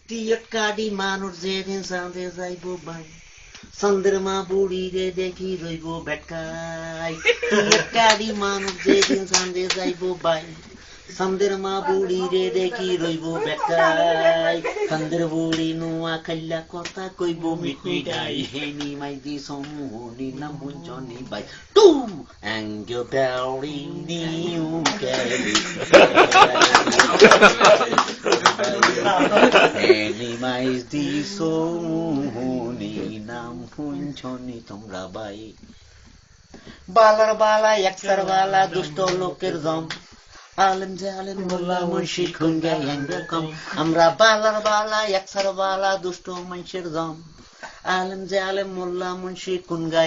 টিয়ট কাটি মানুষ যেদিন চাঁদে যাইব বাই চন্দ্রমা বুড়িরে দেখি রইব বেটকাই টিয়ট কাটি মানুষ যেদিন চাঁদে যাইব বাই চন্দ্রমা বুড়িরে দেখি রইব বেটকাই চন্দ্র বুড়ি নোয়া খাইলা কথা কইব মিটমিটাই হেনি মাইদি সমূহনি নাম হুঞ্জনি বাই টুম অ্যাঙ্গ বেউরি নিউ ক্যালি এনিমাইজ দি সমূহনি নাম হুঞ্জনি তোমরা বাই বালার বালা একসার বালা দুষ্ট লোকের জম আলেম জালেম মোল্লা মুন্সি খুনগা এরকম আমরা বালার বালা একসার বালা দুষ্ট মানুষের জম আলেম জালেম মোল্লা মুন্সি খুনগা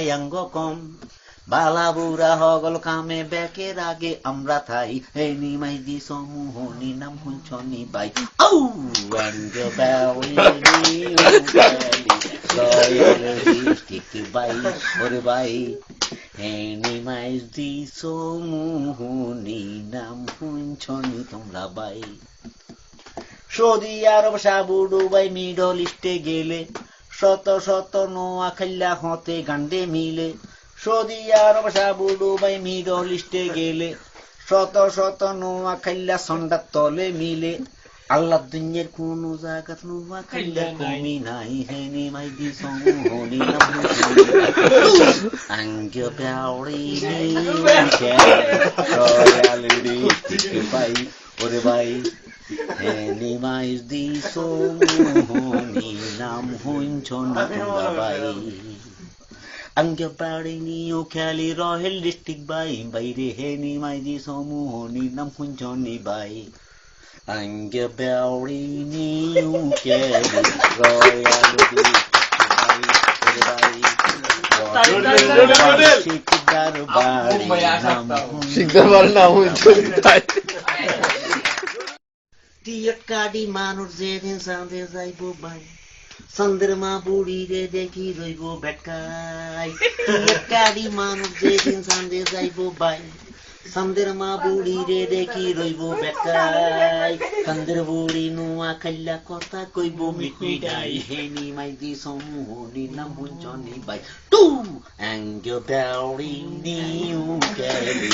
কম বালা বুড়া হগল কামে ব্যাকের আগে আমরা থাই এই নিমাই দি সমূহনি নাম হুঞ্চনি বাই ও অ্যান্ড বাউলি বাই ওরে বাই এনিমাইজ দি সমূহনি নাম হুঞ্চনি তোমরা বাই সৌদি আরব সাবু দুবাই মিডল ইস্টে গেলে শত শত নোয়া খাইলা হতে গান্ডে মিলে সৌদি আরব সাবু দুবাই মিডল ইস্টে গেলে শত শত নোয়া খাইলা সন্ডার তলে মিলে আল্লাহ দুনিয়ার কোন জায়গাত নোয়া খাইলা কমি নাই হেনি মাইদি সমূহনি নাম আঙ্গ বেউরি বাই ওরে বাই এনিমাইজ দি সমূহনি নাম হুঞ্চনি তোমরা বাই আঙ্গ বেউরি নিউ খেলি রহেল ডিস্ট্রিক্ট বাই বাইরে হেনিমাই দি সমূহনি নাম হুঞ্চনি বাই আঙ্গ বেউরি নিউ খেলি রয়াল টিয়ট কাটি মানুষ যেদিন চাঁদে যাইব বাই চন্দ্রমা বুড়িরে দেখি রইব বেটকাই টিয়ট কাটি মানুষ যেদিন চাঁদে যাইব বাই চন্দ্রমা বুড়িরে দেখি রইব বেটকাই চন্দ্র বুড়ি নোয়া খাইলা কথা কইব মিটমিটাই হেনি মাইদি সমূহনি নাম হুঞ্চনি বাই টুম অ্যাঙ্গ বেউরি নিউ ক্যালি